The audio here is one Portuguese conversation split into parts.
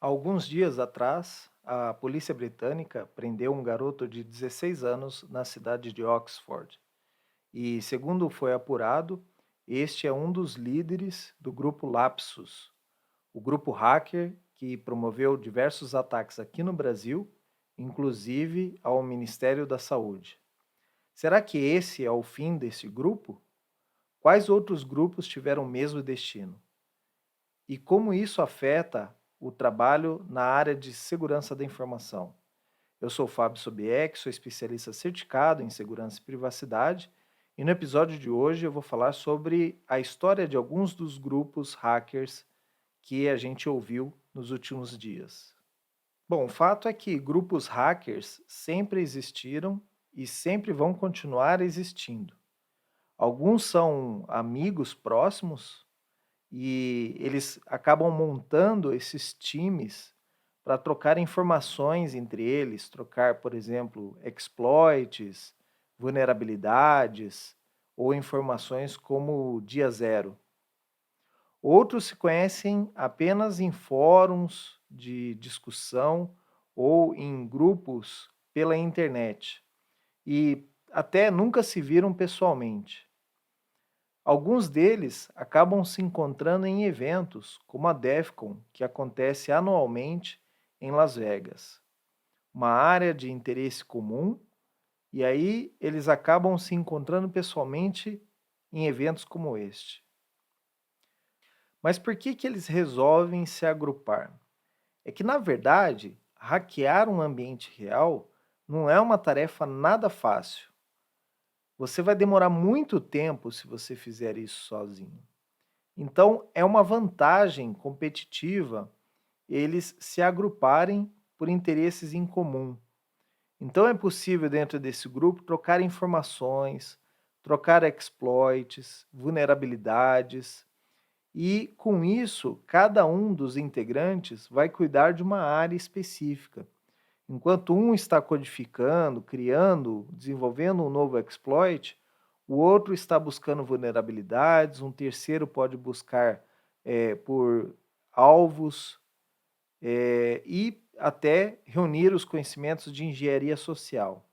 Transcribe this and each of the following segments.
Há alguns dias atrás, a polícia britânica prendeu um garoto de 16 anos na cidade de Oxford. E, segundo foi apurado, este é um dos líderes do grupo Lapsus, o grupo hacker que promoveu diversos ataques aqui no Brasil, inclusive ao Ministério da Saúde. Será que esse é o fim desse grupo? Quais outros grupos tiveram o mesmo destino? E como isso afeta o trabalho na área de segurança da informação? Eu sou o Fábio Sobieck, sou especialista certificado em segurança e privacidade, e no episódio de hoje eu vou falar sobre a história de alguns dos grupos hackers que a gente ouviu nos últimos dias. Bom, o fato é que grupos hackers sempre existiram e sempre vão continuar existindo. Alguns são amigos próximos, e eles acabam montando esses times para trocar informações entre eles, trocar, por exemplo, exploits, vulnerabilidades ou informações como o dia zero. Outros se conhecem apenas em fóruns de discussão ou em grupos pela internet e até nunca se viram pessoalmente. Alguns deles acabam se encontrando em eventos, como a DEFCON, que acontece anualmente em Las Vegas, uma área de interesse comum, e aí eles acabam se encontrando pessoalmente em eventos como este. Mas por que eles resolvem se agrupar? É que, na verdade, hackear um ambiente real não é uma tarefa nada fácil. Você vai demorar muito tempo se você fizer isso sozinho. Então, é uma vantagem competitiva eles se agruparem por interesses em comum. Então, é possível, dentro desse grupo, trocar informações, trocar exploits, vulnerabilidades, e, com isso, cada um dos integrantes vai cuidar de uma área específica. Enquanto um está codificando, criando, desenvolvendo um novo exploit, o outro está buscando vulnerabilidades, um terceiro pode buscar por alvos e até reunir os conhecimentos de engenharia social.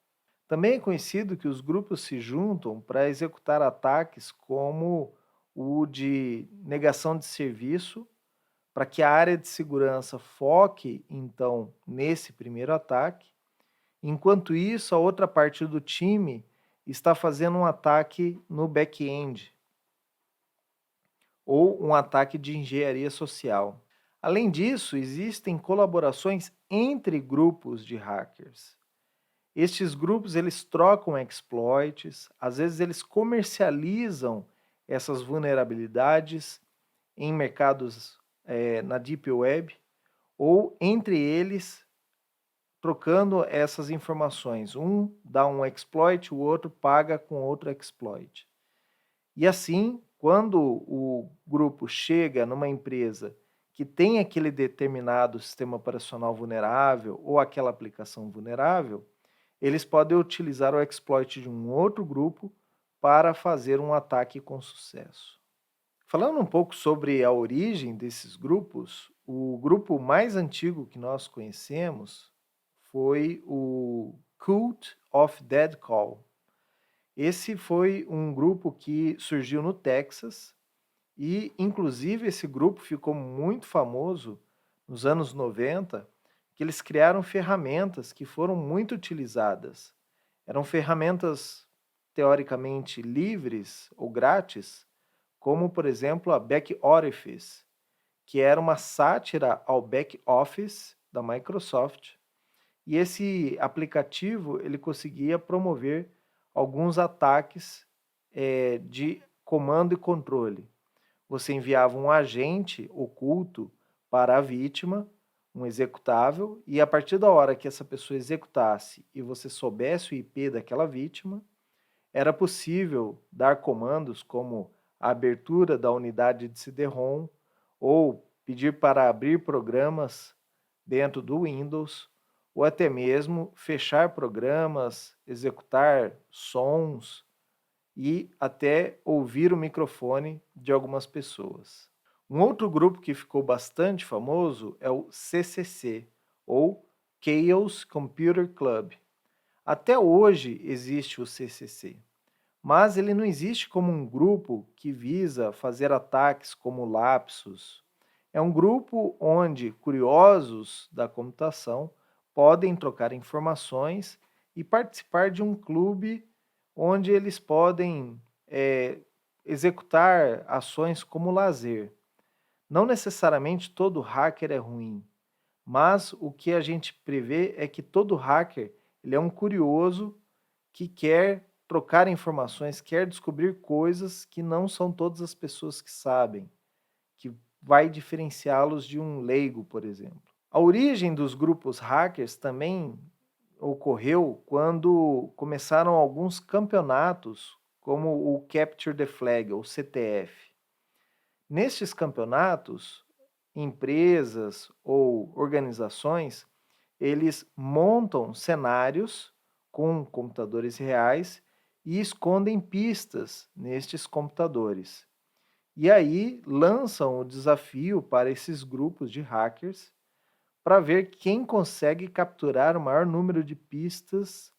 Também é conhecido que os grupos se juntam para executar ataques como o de negação de serviço, para que a área de segurança foque, então, nesse primeiro ataque. Enquanto isso, a outra parte do time está fazendo um ataque no back-end ou um ataque de engenharia social. Além disso, existem colaborações entre grupos de hackers. Estes grupos eles trocam exploits, às vezes eles comercializam essas vulnerabilidades em mercados na Deep Web, ou entre eles trocando essas informações. Um dá um exploit, o outro paga com outro exploit. E assim, quando o grupo chega numa empresa que tem aquele determinado sistema operacional vulnerável ou aquela aplicação vulnerável, eles podem utilizar o exploit de um outro grupo para fazer um ataque com sucesso. Falando um pouco sobre a origem desses grupos, o grupo mais antigo que nós conhecemos foi o Cult of Dead Call. Esse foi um grupo que surgiu no Texas e, inclusive, esse grupo ficou muito famoso nos anos 90, que eles criaram ferramentas que foram muito utilizadas. Eram ferramentas teoricamente livres ou grátis, como, por exemplo, a Back Orifice, que era uma sátira ao back office da Microsoft, e esse aplicativo ele conseguia promover alguns ataques de comando e controle. Você enviava um agente oculto para a vítima, um executável, e a partir da hora que essa pessoa executasse e você soubesse o IP daquela vítima, era possível dar comandos como a abertura da unidade de CD-ROM ou pedir para abrir programas dentro do Windows, ou até mesmo fechar programas, executar sons e até ouvir o microfone de algumas pessoas. Um outro grupo que ficou bastante famoso é o CCC, ou Chaos Computer Club. Até hoje existe o CCC, mas ele não existe como um grupo que visa fazer ataques como lapsus. É um grupo onde curiosos da computação podem trocar informações e participar de um clube onde eles podem executar ações como lazer. Não necessariamente todo hacker é ruim, mas o que a gente prevê é que todo hacker ele é um curioso que quer trocar informações, quer descobrir coisas que não são todas as pessoas que sabem, que vai diferenciá-los de um leigo, por exemplo. A origem dos grupos hackers também ocorreu quando começaram alguns campeonatos, como o Capture the Flag, ou CTF. Nestes campeonatos, empresas ou organizações, eles montam cenários com computadores reais e escondem pistas nestes computadores. E aí lançam o desafio para esses grupos de hackers para ver quem consegue capturar o maior número de pistas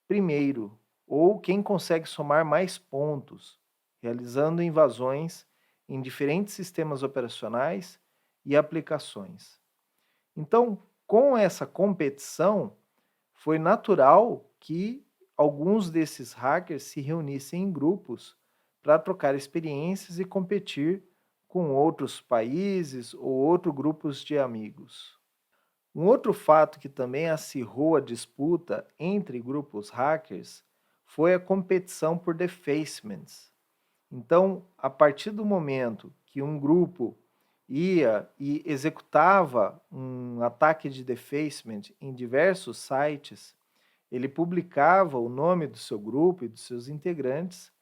primeiro, ou quem consegue somar mais pontos, realizando invasões em diferentes sistemas operacionais e aplicações. Então, com essa competição, foi natural que alguns desses hackers se reunissem em grupos para trocar experiências e competir com outros países ou outros grupos de amigos. Um outro fato que também acirrou a disputa entre grupos hackers foi a competição por defacements. Então, a partir do momento que um grupo ia e executava um ataque de defacement em diversos sites, ele publicava o nome do seu grupo e dos seus integrantes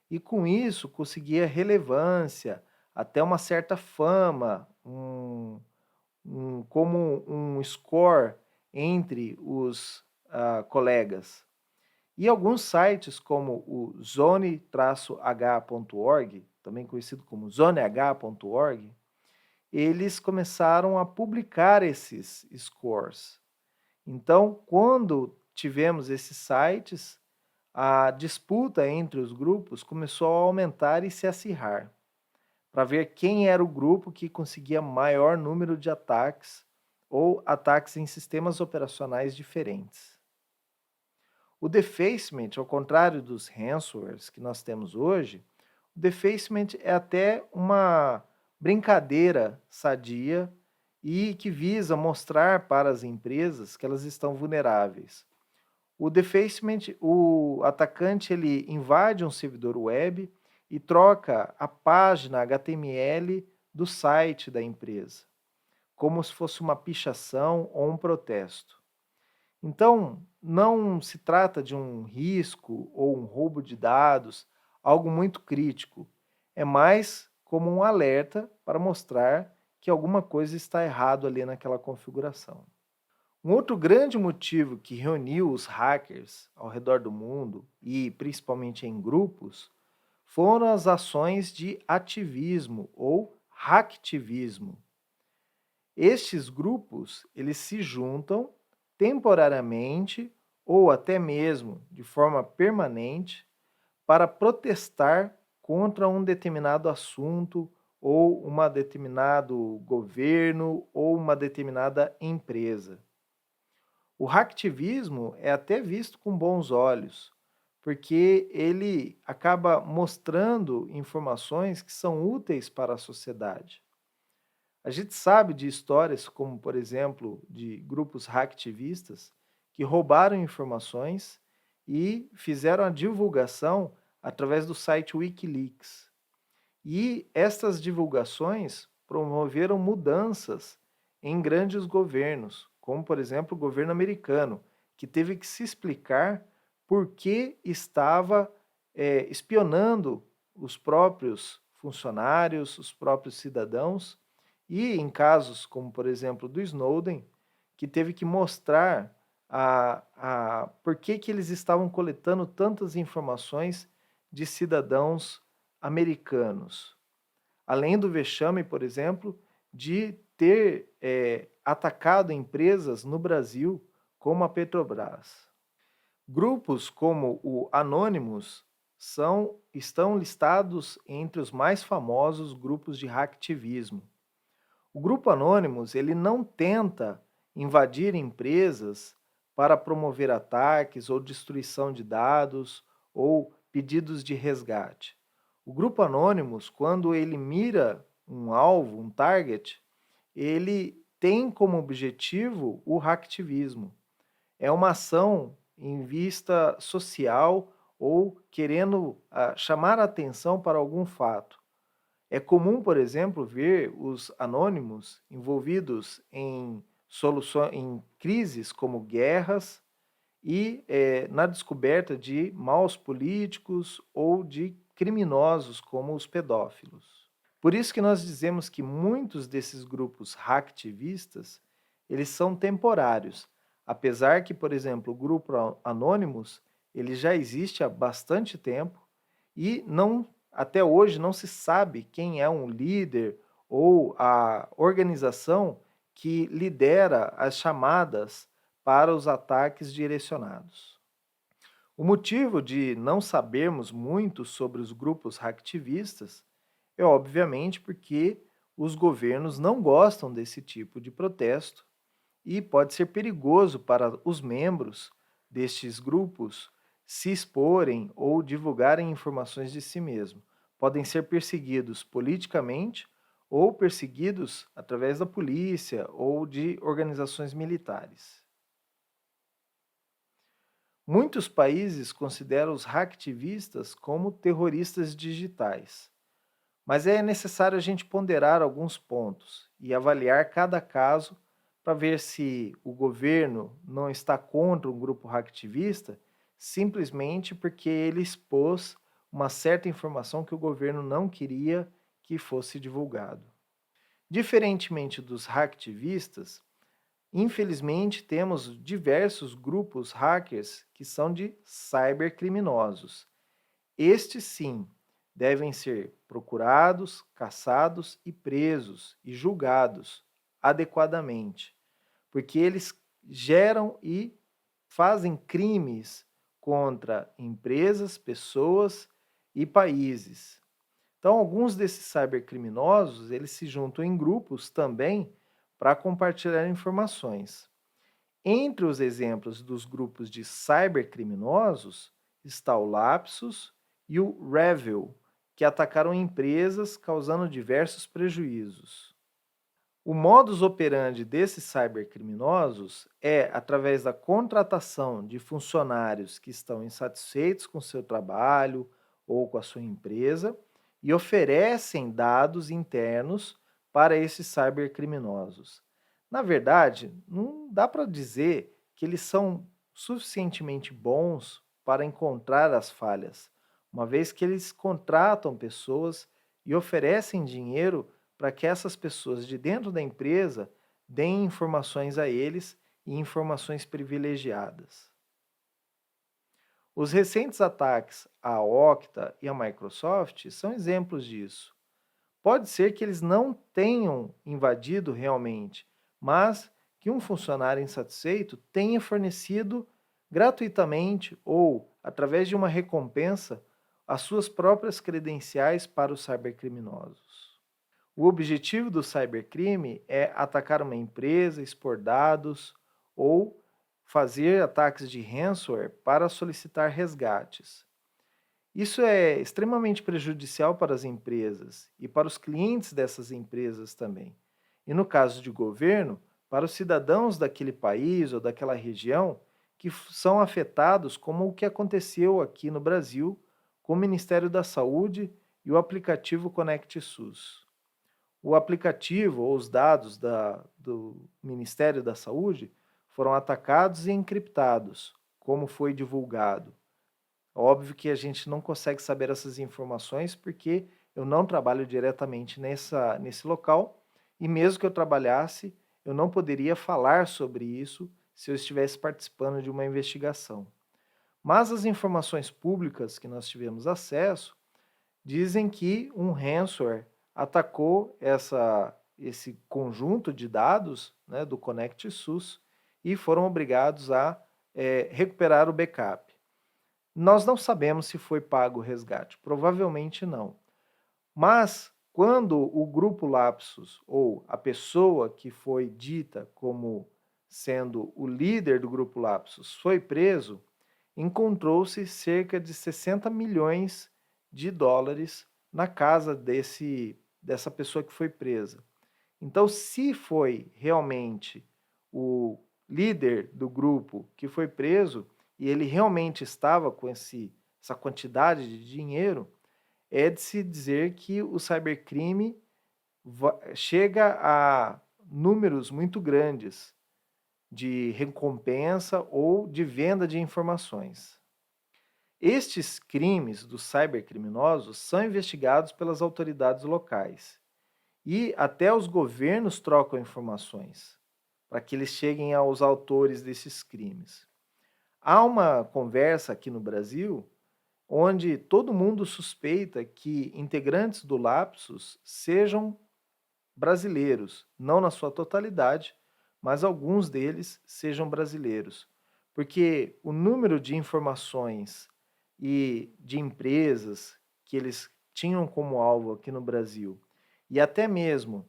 e com isso conseguia relevância, até uma certa fama, como um score entre os colegas. E alguns sites como o zone-h.org, também conhecido como zoneh.org, eles começaram a publicar esses scores. Então, quando tivemos esses sites, a disputa entre os grupos começou a aumentar e se acirrar, para ver quem era o grupo que conseguia maior número de ataques ou ataques em sistemas operacionais diferentes. O defacement, ao contrário dos ransomwares que nós temos hoje, o defacement é até uma brincadeira sadia e que visa mostrar para as empresas que elas estão vulneráveis. O defacement, o atacante ele invade um servidor web e troca a página HTML do site da empresa, como se fosse uma pichação ou um protesto. Então, não se trata de um risco ou um roubo de dados, algo muito crítico. É mais como um alerta para mostrar que alguma coisa está errado ali naquela configuração. Um outro grande motivo que reuniu os hackers ao redor do mundo, e principalmente em grupos, foram as ações de ativismo ou hacktivismo. Estes grupos, eles se juntam temporariamente ou até mesmo de forma permanente para protestar contra um determinado assunto ou um determinado governo ou uma determinada empresa. O hacktivismo é até visto com bons olhos, porque ele acaba mostrando informações que são úteis para a sociedade. A gente sabe de histórias como, por exemplo, de grupos hacktivistas que roubaram informações e fizeram a divulgação através do site Wikileaks. E estas divulgações promoveram mudanças em grandes governos, como, por exemplo, o governo americano, que teve que se explicar por que estava espionando os próprios funcionários, os próprios cidadãos, e em casos como, por exemplo, do Snowden, que teve que mostrar por que eles estavam coletando tantas informações de cidadãos americanos. além do vexame, por exemplo, de ter atacado empresas no Brasil, como a Petrobras. Grupos como o Anonymous estão listados entre os mais famosos grupos de hacktivismo. O grupo Anonymous ele não tenta invadir empresas para promover ataques ou destruição de dados ou pedidos de resgate. O grupo Anonymous, quando ele mira um alvo, um target, ele tem como objetivo o hacktivismo. É uma ação em vista social ou querendo chamar a atenção para algum fato. É comum, por exemplo, ver os anônimos envolvidos em soluções, em crises como guerras e na descoberta de maus políticos ou de criminosos como os pedófilos. Por isso que nós dizemos que muitos desses grupos hacktivistas, eles são temporários, apesar que, por exemplo, o grupo Anonymous, ele já existe há bastante tempo e até hoje não se sabe quem é um líder ou a organização que lidera as chamadas para os ataques direcionados. O motivo de não sabermos muito sobre os grupos hacktivistas é obviamente porque os governos não gostam desse tipo de protesto e pode ser perigoso para os membros destes grupos se exporem ou divulgarem informações de si mesmo. Podem ser perseguidos politicamente ou perseguidos através da polícia ou de organizações militares. Muitos países consideram os hacktivistas como terroristas digitais, mas é necessário a gente ponderar alguns pontos e avaliar cada caso para ver se o governo não está contra um grupo hacktivista simplesmente porque ele expôs uma certa informação que o governo não queria que fosse divulgado. Diferentemente dos hacktivistas, infelizmente temos diversos grupos hackers que são de cybercriminosos. Estes sim devem ser procurados, caçados e presos e julgados adequadamente, porque eles geram e fazem crimes contra empresas, pessoas e países. Então, alguns desses cybercriminosos, eles se juntam em grupos também para compartilhar informações. Entre os exemplos dos grupos de cybercriminosos está o Lapsus e o Revil, que atacaram empresas causando diversos prejuízos. O modus operandi desses cybercriminosos é através da contratação de funcionários que estão insatisfeitos com seu trabalho ou com a sua empresa e oferecem dados internos para esses cybercriminosos. Na verdade, não dá para dizer que eles são suficientemente bons para encontrar as falhas, uma vez que eles contratam pessoas e oferecem dinheiro para que essas pessoas de dentro da empresa deem informações a eles e informações privilegiadas. Os recentes ataques à Okta e à Microsoft são exemplos disso. Pode ser que eles não tenham invadido realmente, mas que um funcionário insatisfeito tenha fornecido gratuitamente ou através de uma recompensa as suas próprias credenciais para os cybercriminosos. O objetivo do cybercrime é atacar uma empresa, expor dados ou fazer ataques de ransomware para solicitar resgates. Isso é extremamente prejudicial para as empresas e para os clientes dessas empresas também. E no caso de governo, para os cidadãos daquele país ou daquela região que são afetados, como o que aconteceu aqui no Brasil com o Ministério da Saúde e o aplicativo Conect SUS. O aplicativo ou os dados do Ministério da Saúde foram atacados e encriptados, como foi divulgado. Óbvio que a gente não consegue saber essas informações porque eu não trabalho diretamente nesse local e mesmo que eu trabalhasse, eu não poderia falar sobre isso se eu estivesse participando de uma investigação. Mas as informações públicas que nós tivemos acesso dizem que um ransomware atacou esse conjunto de dados, né, do Connect SUS e foram obrigados a recuperar o backup. Nós não sabemos se foi pago o resgate, provavelmente não. Mas quando o grupo Lapsus ou a pessoa que foi dita como sendo o líder do grupo Lapsus foi preso, encontrou-se cerca de 60 milhões de dólares na casa dessa pessoa que foi presa. Então, se foi realmente o líder do grupo que foi preso e ele realmente estava com essa quantidade de dinheiro, é de se dizer que o cybercrime chega a números muito grandes de recompensa ou de venda de informações. Estes crimes dos cybercriminosos são investigados pelas autoridades locais e até os governos trocam informações para que eles cheguem aos autores desses crimes. Há uma conversa aqui no Brasil onde todo mundo suspeita que integrantes do Lapsus sejam brasileiros, não na sua totalidade, mas alguns deles sejam brasileiros, porque o número de informações e de empresas que eles tinham como alvo aqui no Brasil, e até mesmo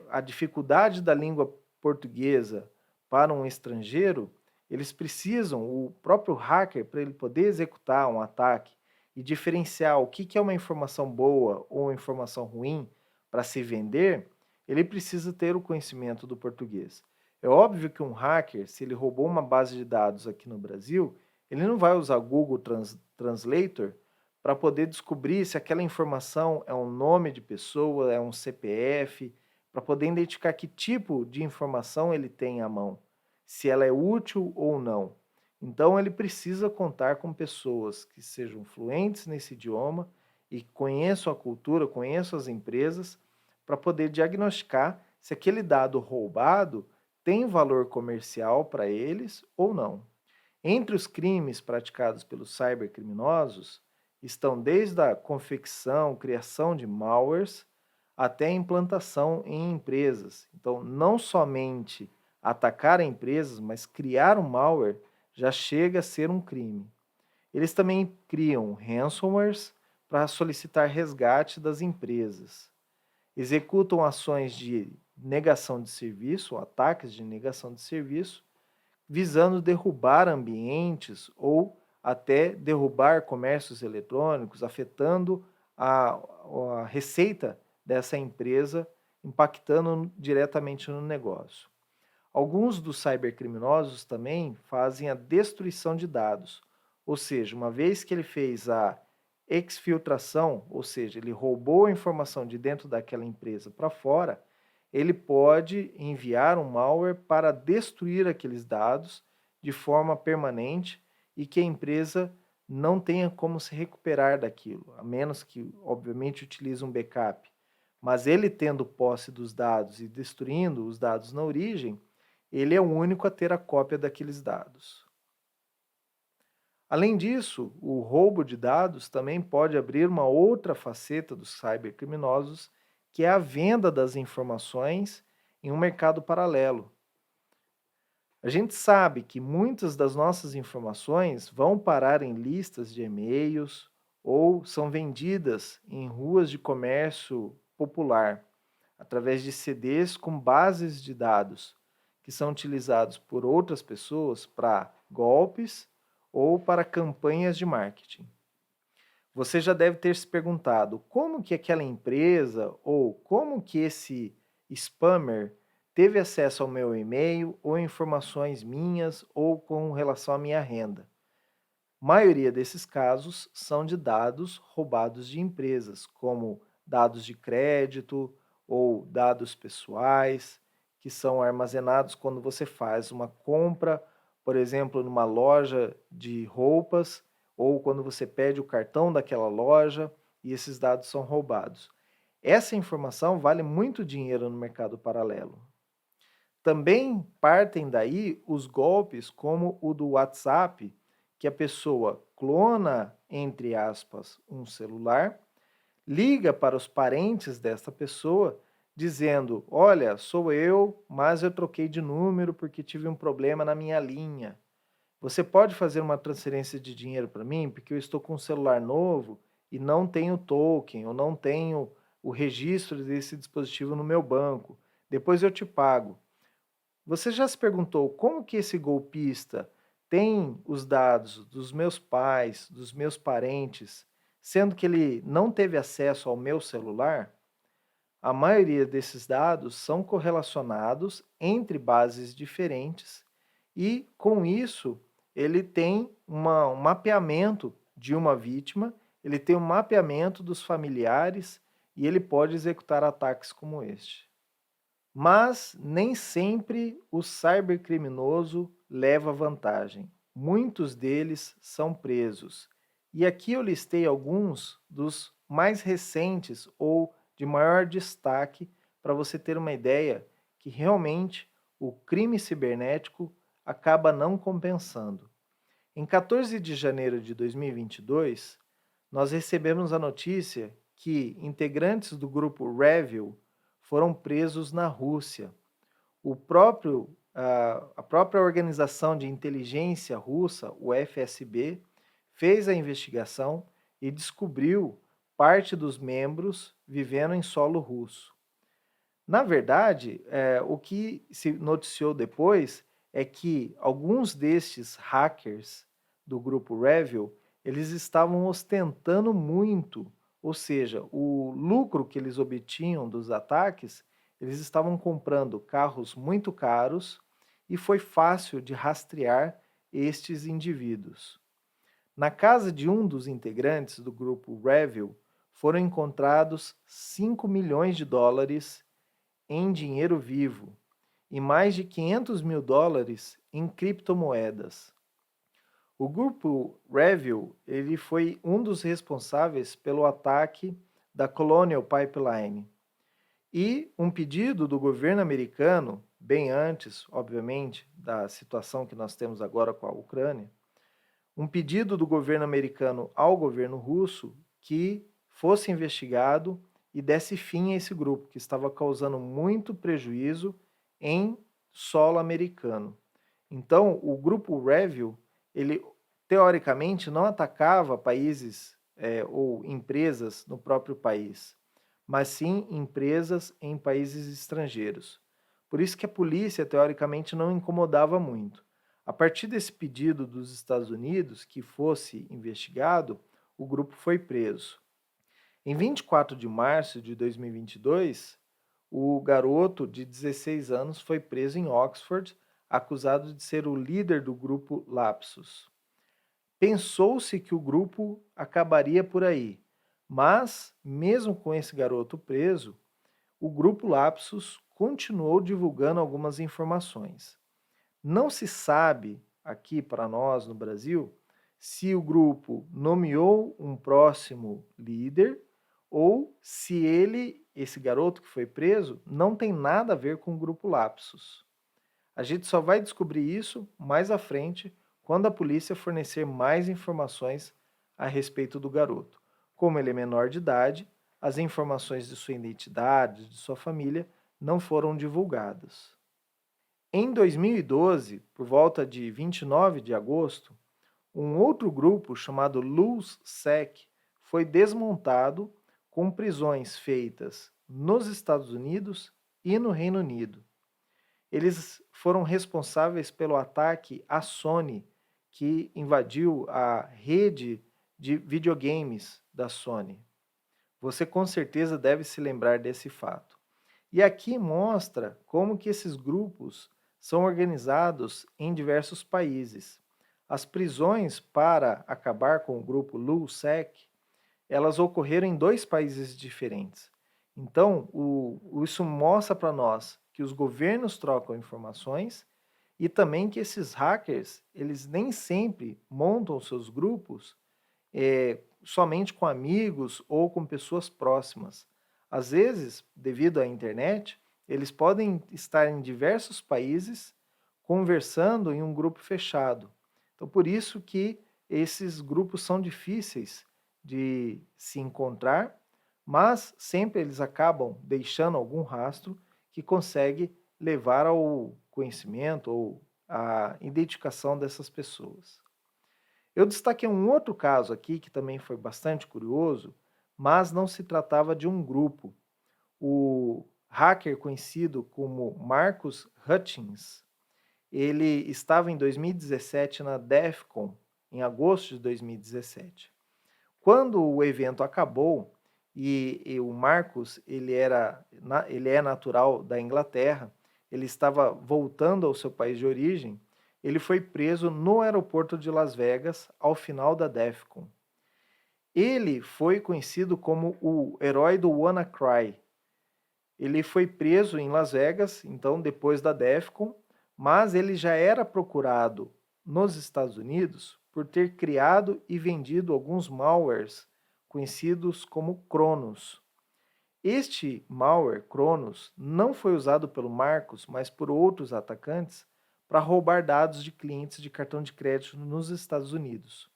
a dificuldade da língua portuguesa para um estrangeiro, eles precisam, o próprio hacker, para ele poder executar um ataque e diferenciar o que é uma informação boa ou uma informação ruim para se vender, ele precisa ter o conhecimento do português. É óbvio que um hacker, se ele roubou uma base de dados aqui no Brasil, ele não vai usar Google Translator para poder descobrir se aquela informação é um nome de pessoa, é um CPF, para poder identificar que tipo de informação ele tem à mão, se ela é útil ou não. Então ele precisa contar com pessoas que sejam fluentes nesse idioma e conheçam a cultura, conheçam as empresas, para poder diagnosticar se aquele dado roubado tem valor comercial para eles ou não. Entre os crimes praticados pelos cybercriminosos estão desde a confecção, criação de malwares, até a implantação em empresas. Então, não somente atacar empresas, mas criar um malware já chega a ser um crime. Eles também criam ransomwares para solicitar resgate das empresas. Executam ações de negação de serviço, ataques de negação de serviço, visando derrubar ambientes ou até derrubar comércios eletrônicos, afetando a receita dessa empresa, impactando diretamente no negócio. Alguns dos cybercriminosos também fazem a destruição de dados, ou seja, uma vez que ele fez a exfiltração, ou seja, ele roubou a informação de dentro daquela empresa para fora, ele pode enviar um malware para destruir aqueles dados de forma permanente e que a empresa não tenha como se recuperar daquilo, a menos que, obviamente, utilize um backup. Mas ele tendo posse dos dados e destruindo os dados na origem, ele é o único a ter a cópia daqueles dados. Além disso, o roubo de dados também pode abrir uma outra faceta dos cybercriminosos, que é a venda das informações em um mercado paralelo. A gente sabe que muitas das nossas informações vão parar em listas de e-mails ou são vendidas em ruas de comércio popular, através de CDs com bases de dados, que são utilizados por outras pessoas para golpes ou para campanhas de marketing. Você já deve ter se perguntado como que aquela empresa ou como que esse spammer teve acesso ao meu e-mail ou informações minhas ou com relação à minha renda. A maioria desses casos são de dados roubados de empresas, como dados de crédito ou dados pessoais, que são armazenados quando você faz uma compra, por exemplo, numa loja de roupas, ou quando você pede o cartão daquela loja e esses dados são roubados. Essa informação vale muito dinheiro no mercado paralelo. Também partem daí os golpes como o do WhatsApp, que a pessoa clona, entre aspas, um celular, liga para os parentes desta pessoa dizendo: Olha, sou eu, mas eu troquei de número porque tive um problema na minha linha. Você pode fazer uma transferência de dinheiro para mim? Porque eu estou com um celular novo e não tenho token, ou não tenho o registro desse dispositivo no meu banco. Depois eu te pago. Você já se perguntou como que esse golpista tem os dados dos meus pais, dos meus parentes, sendo que ele não teve acesso ao meu celular? A maioria desses dados são correlacionados entre bases diferentes e, com isso, ele tem um mapeamento de uma vítima, ele tem um mapeamento dos familiares e ele pode executar ataques como este. Mas nem sempre o cybercriminoso leva vantagem. Muitos deles são presos. E aqui eu listei alguns dos mais recentes ou de maior destaque para você ter uma ideia que realmente o crime cibernético acaba não compensando. Em 14 de janeiro de 2022, nós recebemos a notícia que integrantes do grupo Revil foram presos na Rússia. A própria organização de inteligência russa, o FSB, fez a investigação e descobriu parte dos membros vivendo em solo russo. Na verdade, o que se noticiou depois é que alguns destes hackers do grupo Revil, eles estavam ostentando muito, ou seja, o lucro que eles obtinham dos ataques, eles estavam comprando carros muito caros e foi fácil de rastrear estes indivíduos. Na casa de um dos integrantes do grupo Revil, foram encontrados 5 milhões de dólares em dinheiro vivo e mais de 500 mil dólares em criptomoedas. O grupo Revil ele foi um dos responsáveis pelo ataque da Colonial Pipeline e um pedido do governo americano, bem antes, obviamente, da situação que nós temos agora com a Ucrânia, um pedido do governo americano ao governo russo que fosse investigado e desse fim a esse grupo, que estava causando muito prejuízo em solo americano. Então, o grupo Revil, ele teoricamente não atacava países ou empresas no próprio país, mas sim empresas em países estrangeiros. Por isso que a polícia, teoricamente, não incomodava muito. A partir desse pedido dos Estados Unidos que fosse investigado, o grupo foi preso. Em 24 de março de 2022, o garoto de 16 anos foi preso em Oxford, acusado de ser o líder do grupo Lapsus. Pensou-se que o grupo acabaria por aí, mas, mesmo com esse garoto preso, o grupo Lapsus continuou divulgando algumas informações. Não se sabe aqui para nós no Brasil se o grupo nomeou um próximo líder ou se ele, esse garoto que foi preso, não tem nada a ver com o grupo Lapsus. A gente só vai descobrir isso mais à frente, quando a polícia fornecer mais informações a respeito do garoto. Como ele é menor de idade, as informações de sua identidade, de sua família, não foram divulgadas. Em 2012, por volta de 29 de agosto, um outro grupo chamado LulzSec foi desmontado com prisões feitas nos Estados Unidos e no Reino Unido. Eles foram responsáveis pelo ataque à Sony, que invadiu a rede de videogames da Sony. Você com certeza deve se lembrar desse fato. E aqui mostra como que esses grupos são organizados em diversos países. As prisões para acabar com o grupo LulzSec, elas ocorreram em 2 países diferentes. Então, isso mostra para nós que os governos trocam informações e também que esses hackers, eles nem sempre montam seus grupos somente com amigos ou com pessoas próximas. Às vezes, devido à internet, eles podem estar em diversos países conversando em um grupo fechado. Então, por isso que esses grupos são difíceis de se encontrar, mas sempre eles acabam deixando algum rastro que consegue levar ao conhecimento ou à identificação dessas pessoas. Eu destaquei um outro caso aqui que também foi bastante curioso, mas não se tratava de um grupo. O hacker conhecido como Marcus Hutchins, ele estava em 2017 na DEF CON, em agosto de 2017. Quando o evento acabou, e o Marcus, ele é natural da Inglaterra, ele estava voltando ao seu país de origem, ele foi preso no aeroporto de Las Vegas ao final da DEF CON. Ele foi conhecido como o herói do WannaCry. Ele foi preso em Las Vegas, então depois da DEF CON, mas ele já era procurado nos Estados Unidos por ter criado e vendido alguns malwares conhecidos como Cronos. Este malware Cronos não foi usado pelo Marcos, mas por outros atacantes para roubar dados de clientes de cartão de crédito nos Estados Unidos.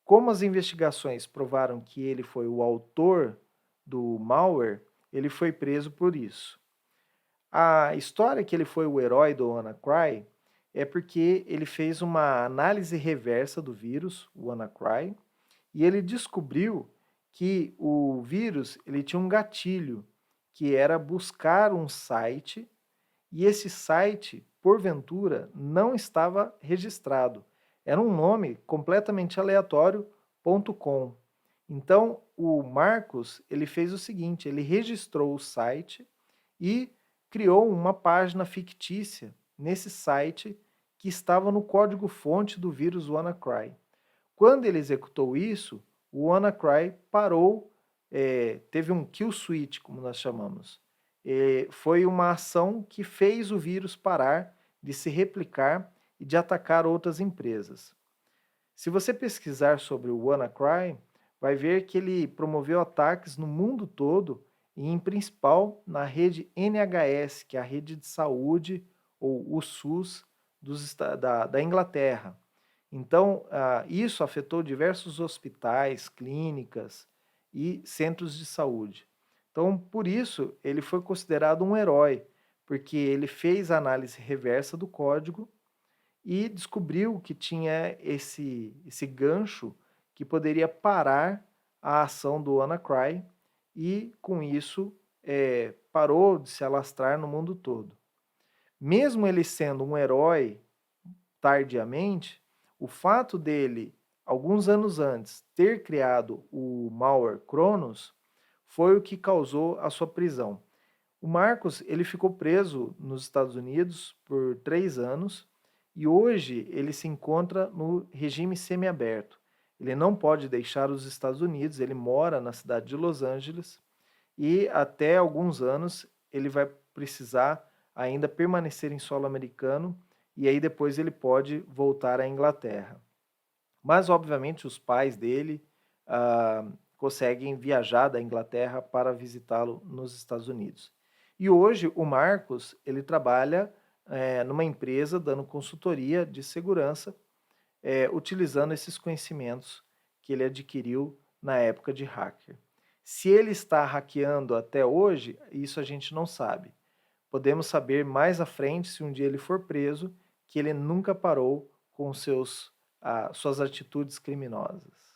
Como as investigações provaram que ele foi o autor do malware, ele foi preso por isso. A história que ele foi o herói do WannaCry é porque ele fez uma análise reversa do vírus, o WannaCry, e ele descobriu que o vírus ele tinha um gatilho, que era buscar um site, e esse site, porventura, não estava registrado. Era um nome completamente aleatório, .com. Então, o Marcos, ele fez o seguinte, ele registrou o site e criou uma página fictícia nesse site que estava no código-fonte do vírus WannaCry. Quando ele executou isso, o WannaCry parou, teve um kill switch, como nós chamamos. Foi uma ação que fez o vírus parar de se replicar e de atacar outras empresas. Se você pesquisar sobre o WannaCry, vai ver que ele promoveu ataques no mundo todo e em principal na rede NHS, que é a rede de saúde ou o SUS da Inglaterra. Então, isso afetou diversos hospitais, clínicas e centros de saúde. Então, por isso, ele foi considerado um herói, porque ele fez a análise reversa do código e descobriu que tinha esse gancho que poderia parar a ação do WannaCry e, com isso, parou de se alastrar no mundo todo. Mesmo ele sendo um herói tardiamente, o fato dele, alguns anos antes, ter criado o malware Cronos foi o que causou a sua prisão. O Marcos ele ficou preso nos Estados Unidos por 3 anos e hoje ele se encontra no regime semiaberto. Ele não pode deixar os Estados Unidos, ele mora na cidade de Los Angeles e até alguns anos ele vai precisar ainda permanecer em solo americano e aí depois ele pode voltar à Inglaterra. Mas, obviamente, os pais dele conseguem viajar da Inglaterra para visitá-lo nos Estados Unidos. E hoje o Marcos ele trabalha numa empresa dando consultoria de segurança, utilizando esses conhecimentos que ele adquiriu na época de hacker. Se ele está hackeando até hoje, isso a gente não sabe. Podemos saber mais à frente, se um dia ele for preso, que ele nunca parou com suas atitudes criminosas.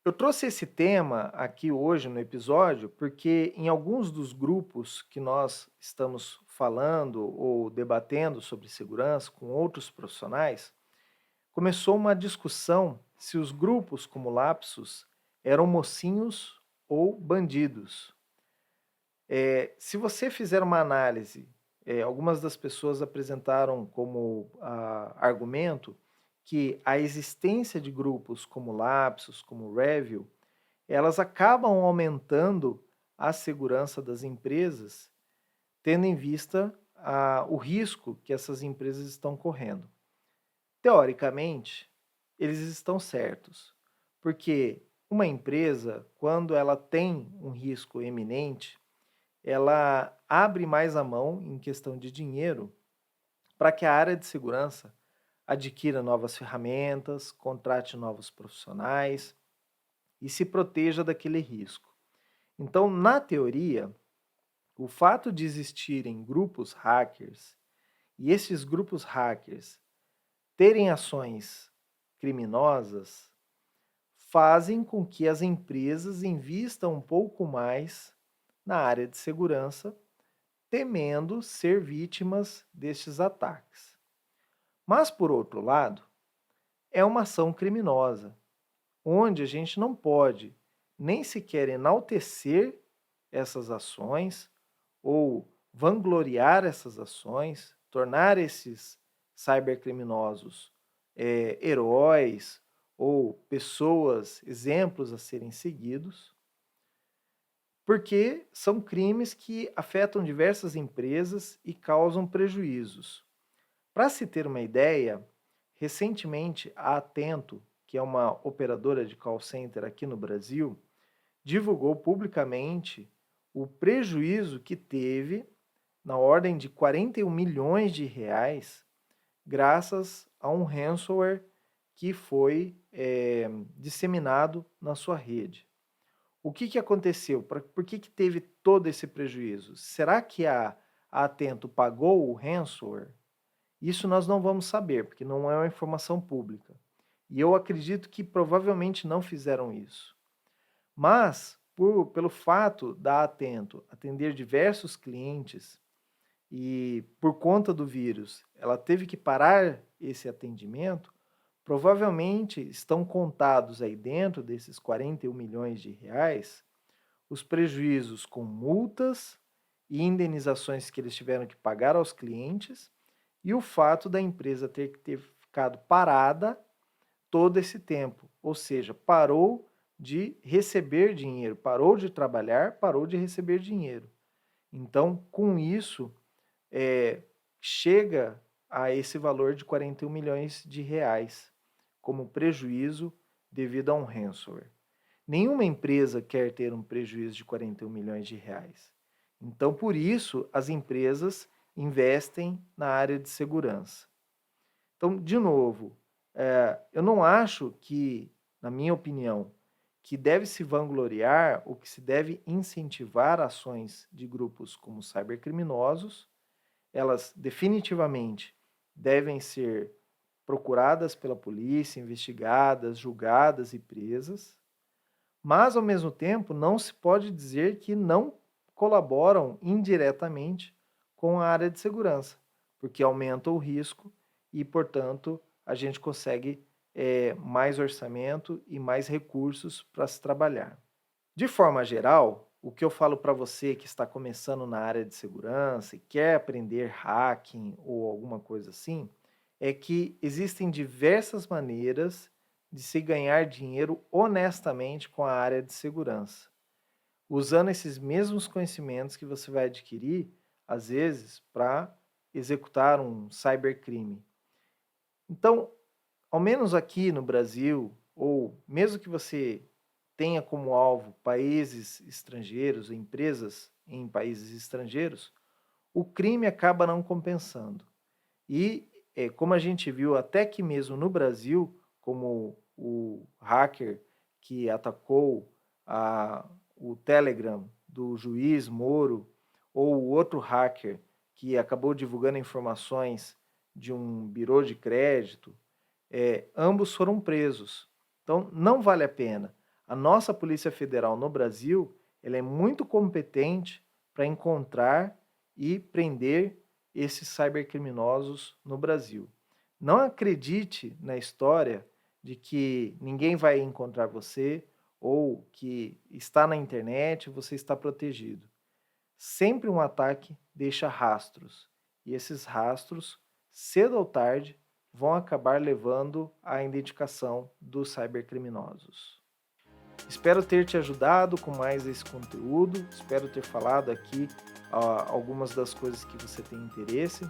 Eu trouxe esse tema aqui hoje no episódio porque em alguns dos grupos que nós estamos falando ou debatendo sobre segurança com outros profissionais, começou uma discussão se os grupos como Lapsus eram mocinhos ou bandidos. Se você fizer uma análise, algumas das pessoas apresentaram como argumento que a existência de grupos como Lapsus, como Review, elas acabam aumentando a segurança das empresas, tendo em vista o risco que essas empresas estão correndo. Teoricamente, eles estão certos, porque uma empresa, quando ela tem um risco eminente, ela abre mais a mão em questão de dinheiro para que a área de segurança adquira novas ferramentas, contrate novos profissionais e se proteja daquele risco. Então, na teoria, o fato de existirem grupos hackers e esses grupos hackers terem ações criminosas fazem com que as empresas invistam um pouco mais na área de segurança, temendo ser vítimas destes ataques. Mas, por outro lado, é uma ação criminosa, onde a gente não pode nem sequer enaltecer essas ações ou vangloriar essas ações, tornar esses cybercriminosos heróis ou pessoas, exemplos a serem seguidos, porque são crimes que afetam diversas empresas e causam prejuízos. Para se ter uma ideia, recentemente a Atento, que é uma operadora de call center aqui no Brasil, divulgou publicamente o prejuízo que teve na ordem de 41 milhões de reais graças a um ransomware que foi disseminado na sua rede. O que aconteceu? Por que teve todo esse prejuízo? Será que a Atento pagou o ransomware? Isso nós não vamos saber, porque não é uma informação pública. E eu acredito que provavelmente não fizeram isso. Mas, pelo fato da Atento atender diversos clientes e por conta do vírus ela teve que parar esse atendimento, provavelmente estão contados aí dentro desses 41 milhões de reais os prejuízos com multas e indenizações que eles tiveram que pagar aos clientes e o fato da empresa ter ficado parada todo esse tempo, ou seja, parou de receber dinheiro, parou de trabalhar, parou de receber dinheiro. Então, com isso, chega a esse valor de 41 milhões de reais como prejuízo devido a um ransomware. Nenhuma empresa quer ter um prejuízo de 41 milhões de reais. Então, por isso, as empresas investem na área de segurança. Então, de novo, eu não acho que, na minha opinião, que deve se vangloriar ou que se deve incentivar ações de grupos como cybercriminosos. Elas definitivamente devem ser procuradas pela polícia, investigadas, julgadas e presas, mas, ao mesmo tempo, não se pode dizer que não colaboram indiretamente com a área de segurança, porque aumenta o risco e, portanto, a gente consegue mais orçamento e mais recursos para se trabalhar. De forma geral, o que eu falo para você que está começando na área de segurança e quer aprender hacking ou alguma coisa assim, é que existem diversas maneiras de se ganhar dinheiro honestamente com a área de segurança, usando esses mesmos conhecimentos que você vai adquirir, às vezes, para executar um cybercrime. Então, ao menos aqui no Brasil, ou mesmo que você tenha como alvo países estrangeiros, empresas em países estrangeiros, o crime acaba não compensando. E, como a gente viu até que mesmo no Brasil, como o hacker que atacou o Telegram do juiz Moro, ou o outro hacker que acabou divulgando informações de um birô de crédito, ambos foram presos. Então, não vale a pena. A nossa Polícia Federal no Brasil, ela é muito competente para encontrar e prender esses cybercriminosos no Brasil. Não acredite na história de que ninguém vai encontrar você ou que está na internet e você está protegido. Sempre um ataque deixa rastros, e esses rastros, cedo ou tarde, vão acabar levando à identificação dos cybercriminosos. Espero ter te ajudado com mais esse conteúdo, espero ter falado aqui algumas das coisas que você tem interesse.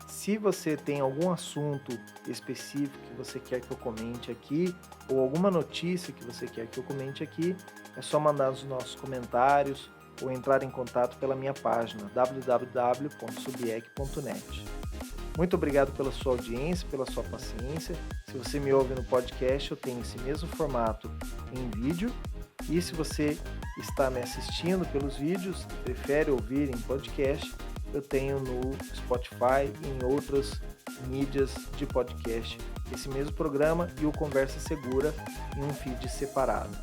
Se você tem algum assunto específico que você quer que eu comente aqui, ou alguma notícia que você quer que eu comente aqui, é só mandar nos nossos comentários ou entrar em contato pela minha página www.subiec.net. Muito obrigado pela sua audiência, pela sua paciência. Se você me ouve no podcast, eu tenho esse mesmo formato em vídeo. E se você está me assistindo pelos vídeos e prefere ouvir em podcast, eu tenho no Spotify e em outras mídias de podcast esse mesmo programa e o Conversa Segura em um feed separado.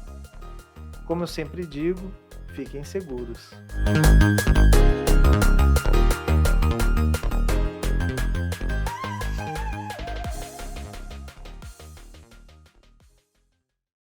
Como eu sempre digo, fiquem seguros.